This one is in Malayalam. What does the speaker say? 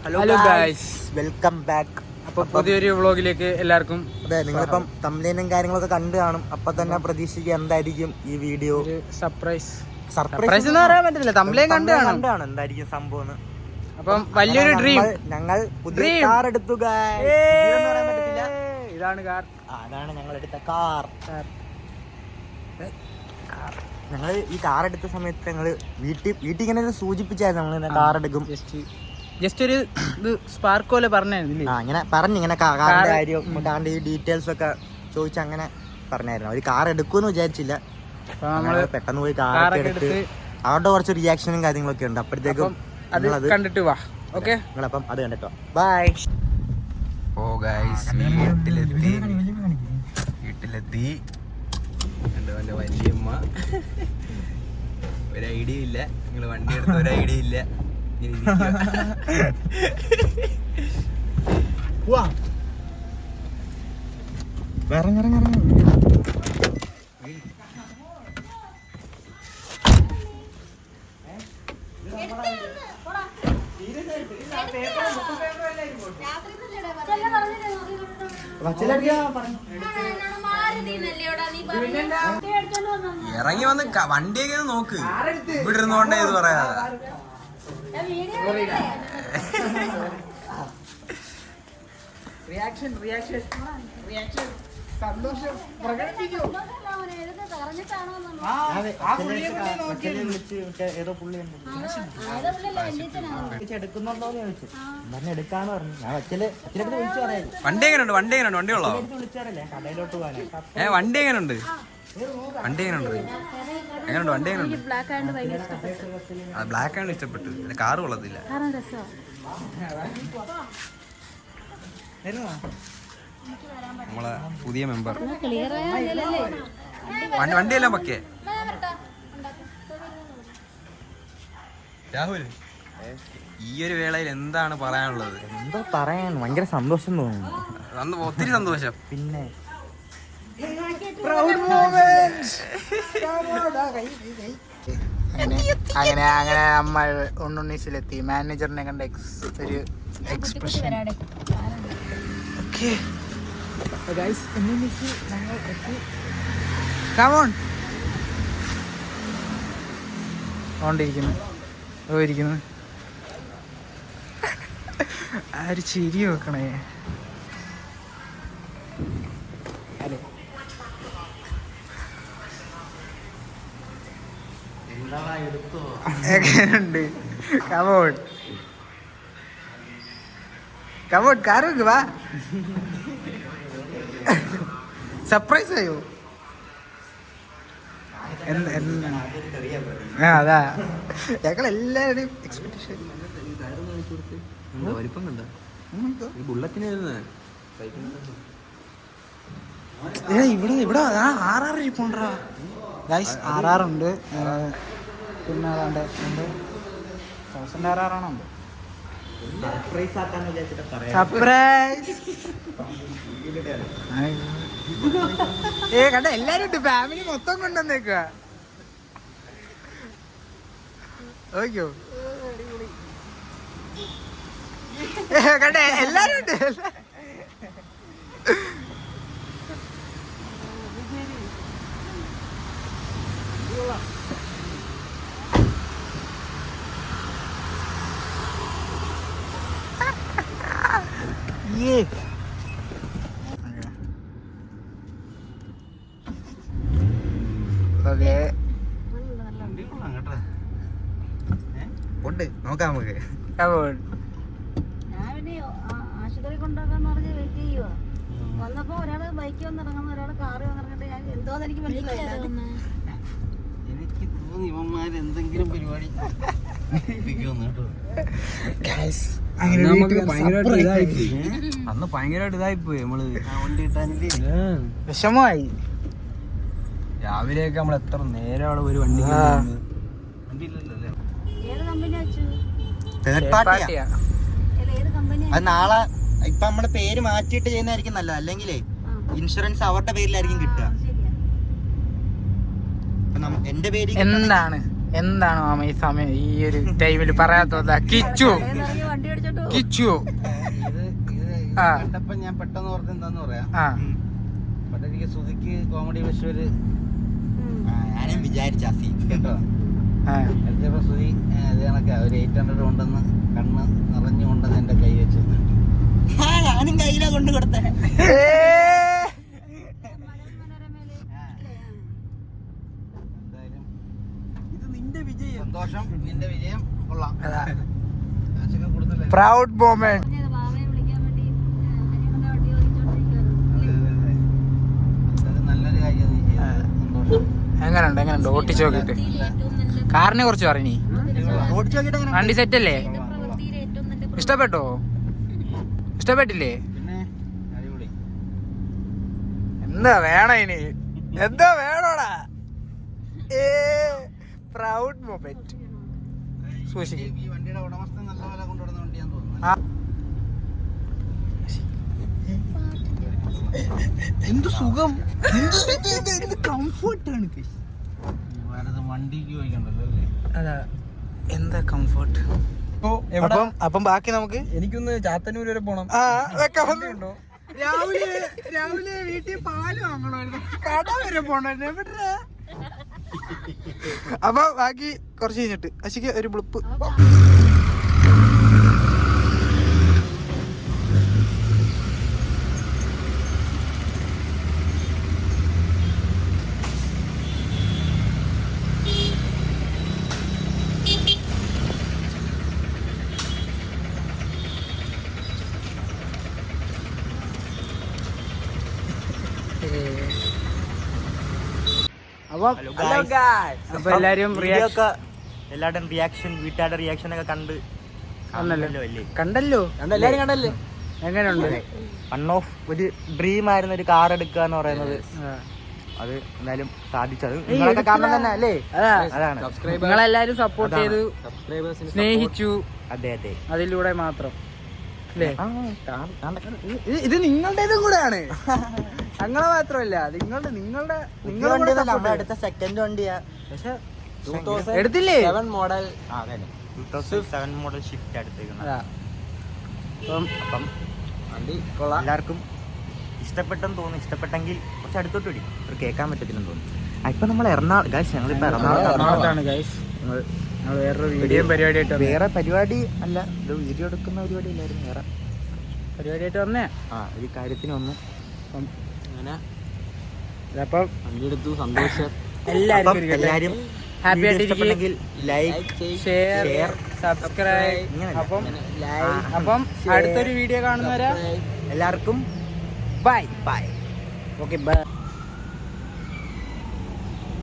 Hello guys, welcome back. അപ്പൊ പുതിയൊരു വ്ളോഗിലേക്ക് എല്ലാവർക്കും. അതെ, നിങ്ങളിപ്പം തംബ്നെയിലും കാര്യങ്ങളൊക്കെ കണ്ടു കാണും. അപ്പൊ തന്നെ പ്രതീക്ഷിക്കുക എന്തായിരിക്കും ഈ വീഡിയോ. സർപ്രൈസ് എന്ന് പറയാൻ പറ്റില്ല, തംബ്നെയിൽ കണ്ടാണ് എന്തായിരിക്കും സംഭവം. അപ്പം വലിയൊരു ഡ്രീം. ഞങ്ങൾ പുതിയ കാർ എടുത്തു. ഇതാണ് കാർ. അതാണ് ഞങ്ങൾ എടുത്ത കാർ. ഞങ്ങൾ ഈ കാർ എടുത്ത സമയത്ത് ഞങ്ങള് വീട്ടിൽ ഇങ്ങനെ സൂചിപ്പിച്ചായിരുന്നു നമ്മൾ കാർ എടുക്കും. ജസ്റ്റ് ഒരു ഇത് സ്പാർക്ക് പോലെ പറഞ്ഞായിരുന്നു. അങ്ങനെ പറഞ്ഞിങ്ങനെ കാറിന്റെ കാര്യം, കാറിന്റെ ഈ ഡീറ്റെയിൽസ് ഒക്കെ ചോദിച്ച് അങ്ങനെ പറഞ്ഞായിരുന്നു. ഒരു കാർ എടുക്കുമെന്ന് വിചാരിച്ചില്ല. നമ്മള് പെട്ടെന്ന് പോയി കാറൊക്കെ എടുത്ത് അവരുടെ കുറച്ച് റിയാക്ഷനും കാര്യങ്ങളൊക്കെ ഉണ്ട്. അപ്പോഴത്തേക്കും അത് കണ്ടിട്ട് വാ. ഓക്കെ, നിങ്ങളപ്പം അത് കണ്ടിട്ടോ. ബൈ. ഓ ഗൈസ്, വീട്ടിലെത്തി. എൻ്റെ വലിയമ്മ. ഒരു ഐഡിയ ഇല്ല, നിങ്ങൾ വണ്ടി എടുത്ത ഒരു ഐഡിയ ഇല്ല. ഇറങ്ങി വന്ന് വണ്ടിയൊക്കെ നോക്ക്. ഇവിടെ ഇരുന്നോണ്ടേ ഇത് പറയാതെ. സന്തോഷം പ്രകടിപ്പിക്കൂ. ഏതോ പുള്ളി എടുക്കുന്നുണ്ടോന്ന് ചോദിച്ചു. എടുക്കാന്ന് പറഞ്ഞു. ഞാൻ അച്ഛനടുത്ത് വിളിച്ചു പറയാം. വണ്ടി എങ്ങനെയുണ്ട്? വണ്ടി ഉള്ളോ? വിളിച്ചാറല്ലേ കടയിലോട്ട് പോകാനേ. വണ്ടി എങ്ങനെയുണ്ട്? വണ്ടി എങ്ങനെയുണ്ട്? ബ്ലാക്ക് ആണ് ഇഷ്ടപ്പെട്ടു. കാറ് കൊള്ളത്തില്ല. നമ്മളെ പുതിയ മെമ്പർ. വണ്ടിയെല്ലാം പക്കേ. രാഹുൽ, ഈ ഒരു വേളയിൽ എന്താണ് പറയാനുള്ളത്? എന്താ പറയാൻ, ഭയങ്കര സന്തോഷം തോന്നുന്നു. ഒത്തിരി സന്തോഷം. പിന്നെ അങ്ങനെ നമ്മൾ ഉണ്ണുണ്ണീസിലെത്തി. മാനേജറിനെ കണ്ട ഒരു എക്സ്പ്രഷൻ. ഇരിക്കുന്നു. ആ ഒരു ചിരി വെക്കണേ. എങ്ങനെയുണ്ട്? കമോൺ കാർ വെക്ക് വാ. സർപ്രൈസ് ആയോ? അതാ ഞങ്ങളെല്ലാവരുടെയും എക്സ്പെക്ടേഷൻ. വലിപ്പം കണ്ട ബുള്ളറ്റിന് ഇവിടെ RR ഇരിപ്പുണ്ടാ. ഗൈസ്, RR ഉണ്ട്. പിന്നെ അതാണ്ട് 1000 RR ആണോ? സർപ്രൈസ്. കണ്ട എല്ലാരും ഉണ്ട്. ഫാമിലി മൊത്തം കൊണ്ടുവന്നേക്ക. ഓക്കോ കണ്ട എല്ലാരും ഉണ്ട്. ഉണ്ട്, നോക്കാം നമുക്ക്. ആശുപത്രി കൊണ്ടുപോകാന്ന് പറഞ്ഞ് വെയിറ്റ് ചെയ്യുവാ. വന്നപ്പോ ഒരാള് ബൈക്ക് വന്നിറങ്ങുന്നു, ഒരാള് കാറ് വന്നിറങ്ങിട്ട് ഞാൻ എന്തോന്ന് എനിക്ക് മനസ്സിലായില്ല. എനിക്ക് തോന്നി ഇവന്മാര് എന്തെങ്കിലും പരിപാടി അന്ന് ഭയങ്കരമായിട്ട് ഇതായിപ്പോയി. നമ്മള് വണ്ടി കിട്ടാനില്ലേ, വിഷമമായി. രാവിലെയൊക്കെ നമ്മൾ എത്ര നേരം അവിടെ ഒരു വണ്ടി വണ്ടി ഇല്ലല്ലോ. ഏത് കമ്പനി വെച്ചു? തേർഡ് പാർട്ടിയാ. ഏത് കമ്പനി? അത് നാളെ ഇപ്പൊ നമ്മുടെ പേര് മാറ്റിയിട്ട് ചെയ്യുന്നതായിരിക്കും നല്ലത്. അല്ലെങ്കിലേ ഇൻഷുറൻസ് അവരുടെ പേരിലായിരിക്കും കിട്ടുക. എന്റെ പേര് എന്താണ് എന്താണ് മാമ ഈ സമയം ഈ ഒരു ടൈമിൽ പറയാത്തത്? കിച്ചു വണ്ടി അടിച്ചോണ്ട് പോകും. കിച്ചു ഇത് കണ്ടപ്പോ ഞാൻ പെട്ടെന്ന് ഓർത്ത് എന്താന്ന് പറയാ. പക്ഷെ എനിക്ക് സുധിക്ക് കോമഡി ഫെസ്റ്റിവല് ഞാനും വിചാരിച്ച കേട്ടോ. അടുത്തപ്പോ സുധി ഇത് കണക്കാ ഒരു 800 ഉണ്ടെന്ന് കണ്ണ് നിറഞ്ഞുകൊണ്ടെന്ന് എന്റെ കൈ വെച്ച് ഞാനും കയ്യിലാ കൊണ്ട് കൊടുത്തേ. എന്തായാലും ഇത് നിന്റെ വിജയം. സന്തോഷം, നിന്റെ വിജയം. കൊള്ളാം. Proud moment. പറഞ്ഞത് ബാബയെ വിളിക്കാൻ വേണ്ടി ഹരിയുടെ വണ്ടി ഓടിച്ചോണ്ടിരിക്കുവായിരുന്നു. അത് നല്ലൊരു കാര്യം നീ ചെയ്തത്. സന്തോഷം. എങ്ങനെയുണ്ട് ഓട്ടിച്ചു നോക്കിട്ട്? കാറിനെ കുറിച്ച് പറഞ്ഞി. ഓടിച്ചു നോക്കിട്ട് വണ്ടി സെറ്റ് അല്ലേ? പ്രവൃത്തിയിൽ ഏറ്റവും നല്ല ഇഷ്ടപ്പെട്ടോ? ഇഷ്ടപ്പെട്ടില്ലേ? പിന്നെ അടിപൊളി. എന്താ വേണ ഇനി? എന്താ വേണോടാ? Proud moment. സൂക്ഷിക്കും. ഈ വണ്ടിയുടെ ഉടമസ്ഥൻ നല്ല പോലെ കൊണ്ടുവരുന്ന വണ്ടിയാന്ന് തോന്നുന്നു. എന്ത് സുഖം, എന്ത് കംഫർട്ടാണ്. വേറെ വണ്ടിക്ക് ചോദിക്കണ്ടല്ലോ അല്ലേ? അതാ എന്താ കംഫർട്ട്. അപ്പം ബാക്കി നമുക്ക് എനിക്കൊന്ന് ചാത്തന്നൂർ വരെ പോണം. രാവിലെ വീട്ടിൽ പാല് വാങ്ങണമായിരുന്നു, കട വരെ പോണായിരുന്നു. എവിടെ? അപ്പൊ ബാക്കി കുറച്ച് കഴിഞ്ഞിട്ട് അശിക്ക് ഒരു ബ്ലിപ്പ്. അപ്പൊ എല്ലാരും എല്ലാവരുടെയും റിയാക്ഷൻ, വീട്ടുകാരുടെ റിയാക്ഷൻ ഒക്കെ കണ്ട് കണ്ടല്ലോ. എല്ലാരും കണ്ടല്ലേ? എങ്ങനെയുണ്ട്? വൺ ഓഫ് ഒരു ഡ്രീം ആയിരുന്നു ഒരു കാർ എടുക്കുക എന്ന് പറയുന്നത്. അത് എന്തായാലും സാധിച്ചത് നിങ്ങളൊക്കെ കാരണം തന്നെ അല്ലേ? അതാണ് നിങ്ങളെല്ലാരും സപ്പോർട്ട് ചെയ്തു, സ്നേഹിച്ചു. അതെ അതെ, അതിലൂടെ മാത്രം അല്ലേ? ഇത് നിങ്ങളുടേതും കൂടെയാണ്, ഞങ്ങളെ മാത്രമല്ല. നിങ്ങളുടെ അടുത്ത സെക്കൻഡ് വണ്ടിയാ. പക്ഷെ എടുത്തില്ലേ? 2007 മോഡൽ ഷിഫ്റ്റ് എടുത്തേക്കുന്നത്. അപ്പം എല്ലാവർക്കും ഇഷ്ടപ്പെട്ടെന്ന് തോന്നുന്നു. ഇഷ്ടപ്പെട്ടെങ്കിൽ കുറച്ച് അടുത്തോട്ട് വരും, ഒരു കേൾക്കാൻ പറ്റത്തില്ലെന്ന് തോന്നുന്നു. ഇപ്പൊ നമ്മൾ ഞങ്ങളിപ്പോ എറണാകുളത്താണ് ഗൈസ്. ഞങ്ങൾ വേറൊരു വീഡിയോ പരിപാടിയായിട്ട് വേറെ പരിപാടി അല്ല, ഇത് വീഡിയോ എടുക്കുന്ന പരിപാടി ഇല്ലായിരുന്നു, വേറെ പരിപാടിയായിട്ട് വന്നേ. ഒരു കാര്യത്തിന് വന്നു. അപ്പം അങ്ങനെ അപ്പം വണ്ടിയെടുത്തു, സന്തോഷം. എല്ലാരും ഹാപ്പി ആയിട്ടിരിക്കും. Like, share, subscribe. അപ്പം അടുത്തൊരു വീഡിയോ കാണുന്നവരാ എല്ലാവർക്കും ബൈ. ബൈ. Okay bye.